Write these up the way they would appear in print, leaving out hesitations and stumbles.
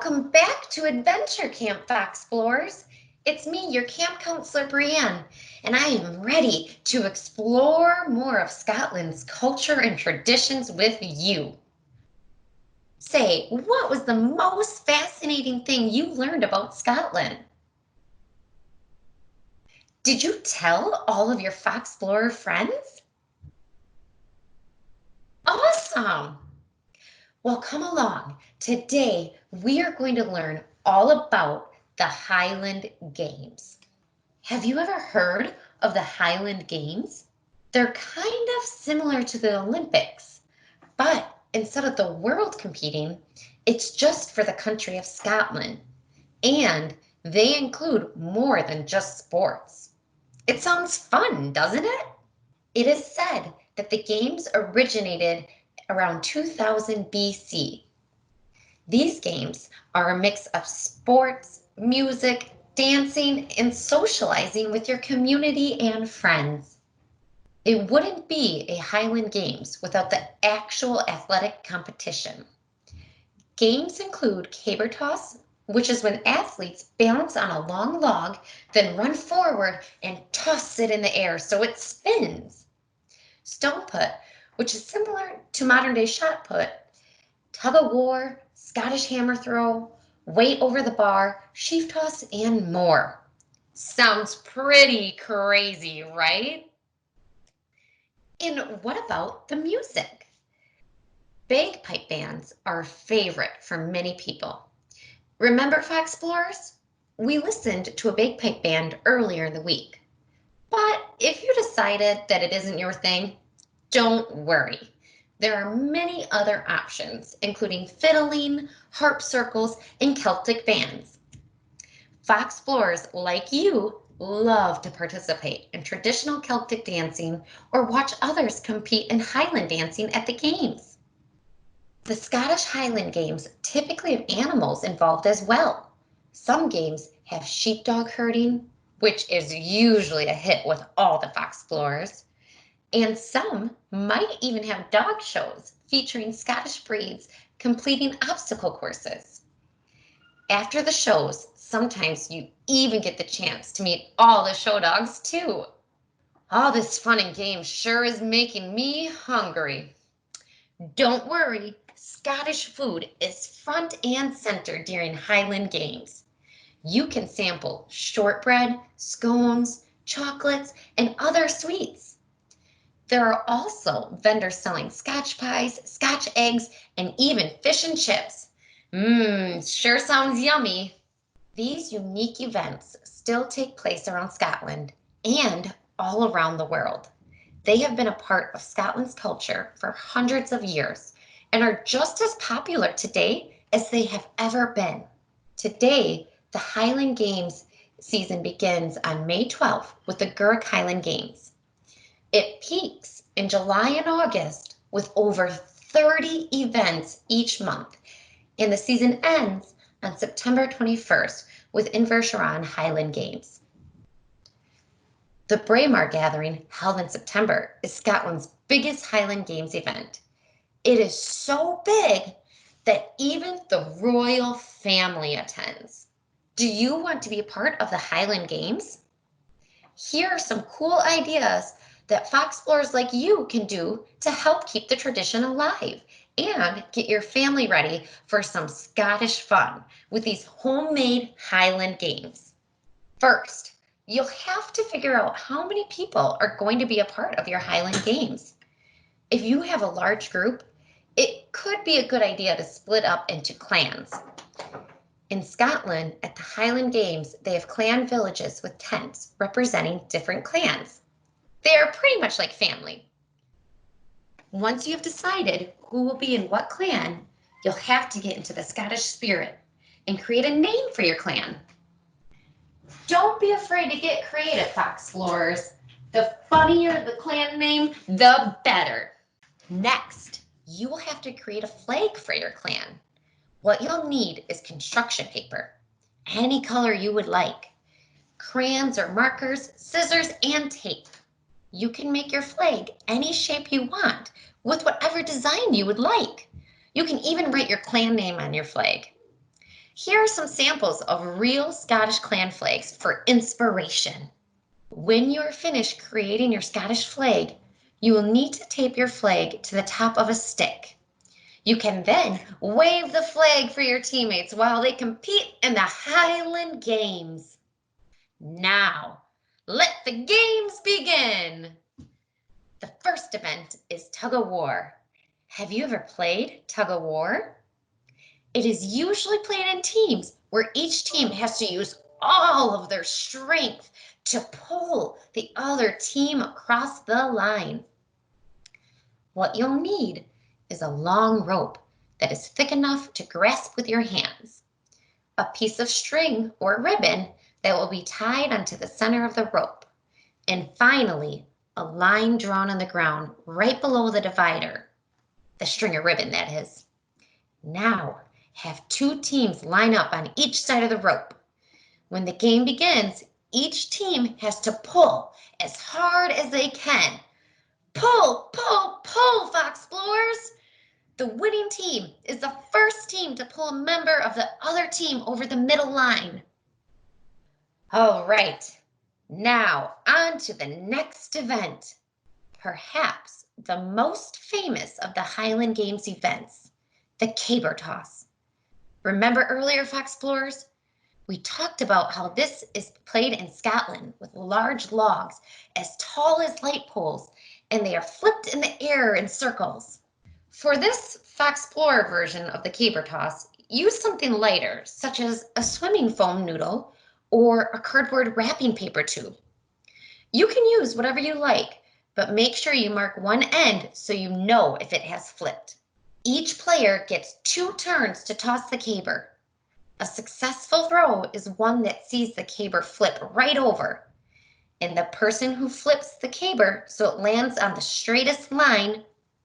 Welcome back to Adventure Camp, Foxplorers. It's me, your camp counselor, Brienne, and I am ready to explore more of Scotland's culture and traditions with you. Say, what was the most fascinating thing you learned about Scotland? Did you tell all of your Foxplorer friends? Awesome! Well, come along. Today, we are going to learn all about the Highland Games. Have you ever heard of the Highland Games? They're kind of similar to the Olympics, but instead of the world competing, it's just for the country of Scotland, and they include more than just sports. It sounds fun, doesn't it? It is said that the games originated around 2000 BC. These games are a mix of sports, music, dancing, and socializing with your community and friends. It wouldn't be a Highland Games without the actual athletic competition. Games include caber toss, which is when athletes balance on a long log, then run forward and toss it in the air so it spins. Stone put, which is similar to modern day shot put, tug of war, Scottish hammer throw, weight over the bar, sheaf toss, and more. Sounds pretty crazy, right? And what about the music? Bagpipe bands are a favorite for many people. Remember, Foxplorers? We listened to a bagpipe band earlier in the week. But if you decided that it isn't your thing, don't worry. There are many other options, including fiddling, harp circles, and Celtic bands. Foxplorers like you love to participate in traditional Celtic dancing or watch others compete in Highland dancing at the games. The Scottish Highland Games typically have animals involved as well. Some games have sheepdog herding, which is usually a hit with all the Foxplorers. And some might even have dog shows featuring Scottish breeds completing obstacle courses. After the shows, sometimes you even get the chance to meet all the show dogs too. All this fun and games sure is making me hungry. Don't worry, Scottish food is front and center during Highland Games. You can sample shortbread, scones, chocolates, and other sweets. There are also vendors selling Scotch pies, Scotch eggs, and even fish and chips. Sure sounds yummy. These unique events still take place around Scotland and all around the world. They have been a part of Scotland's culture for hundreds of years and are just as popular today as they have ever been. Today, the Highland Games season begins on May 12th with the Gurk Highland Games. It peaks in July and August with over 30 events each month, and the season ends on September 21st with Inversharan Highland Games. The Braemar Gathering, held in September, is Scotland's biggest Highland Games event. It is so big that even the royal family attends. Do you want to be a part of the Highland Games? Here are some cool ideas that Foxplorers like you can do to help keep the tradition alive and get your family ready for some Scottish fun with these homemade Highland Games. First, you'll have to figure out how many people are going to be a part of your Highland Games. If you have a large group, it could be a good idea to split up into clans. In Scotland, at the Highland Games, they have clan villages with tents representing different clans. They are pretty much like family. Once you have decided who will be in what clan, you'll have to get into the Scottish spirit and create a name for your clan. Don't be afraid to get creative, Foxplorers. The funnier the clan name, the better. Next, you will have to create a flag for your clan. What you'll need is construction paper, any color you would like, crayons or markers, scissors, and tape. You can make your flag any shape you want with whatever design you would like. You can even write your clan name on your flag. Here are some samples of real Scottish clan flags for inspiration. When you are finished creating your Scottish flag, you will need to tape your flag to the top of a stick. You can then wave the flag for your teammates while they compete in the Highland Games. Now, let the games begin! The first event is Tug of War. Have you ever played Tug of War? It is usually played in teams where each team has to use all of their strength to pull the other team across the line. What you'll need is a long rope that is thick enough to grasp with your hands, a piece of string or ribbon that will be tied onto the center of the rope, and finally, a line drawn on the ground right below the divider, the string or ribbon that is. Now, have two teams line up on each side of the rope. When the game begins, each team has to pull as hard as they can. Pull, pull, pull, Foxplorers! The winning team is the first team to pull a member of the other team over the middle line. All right, now on to the next event. Perhaps the most famous of the Highland Games events, the caber toss. Remember earlier, Foxplorers? We talked about how this is played in Scotland with large logs as tall as light poles, and they are flipped in the air in circles. For this Foxplorer version of the caber toss, use something lighter, such as a swimming foam noodle or a cardboard wrapping paper tube. You can use whatever you like, but make sure you mark one end so you know if it has flipped. Each player gets 2 turns to toss the caber. A successful throw is one that sees the caber flip right over, and the person who flips the caber so it lands on the straightest line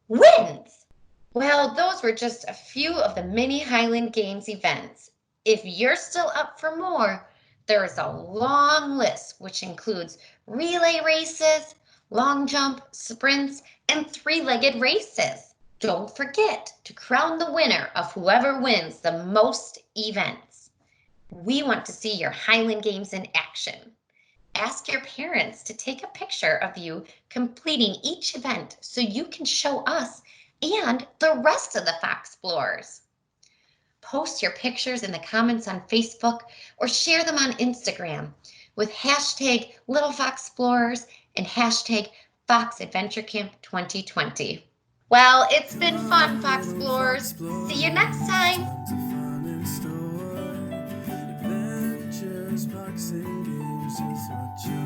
wins. Well, those were just a few of the mini Highland Games events. If you're still up for more, there is a long list which includes relay races, long jump, sprints, and 3-legged races. Don't forget to crown the winner of whoever wins the most events. We want to see your Highland Games in action. Ask your parents to take a picture of you completing each event so you can show us and the rest of the Foxplorers. Post your pictures in the comments on Facebook or share them on Instagram with hashtag Little Foxplorers and hashtag Fox Adventure Camp 2020. Well, it's been fun, Foxplorers. See you next time. Adventures, Fox and Games is what you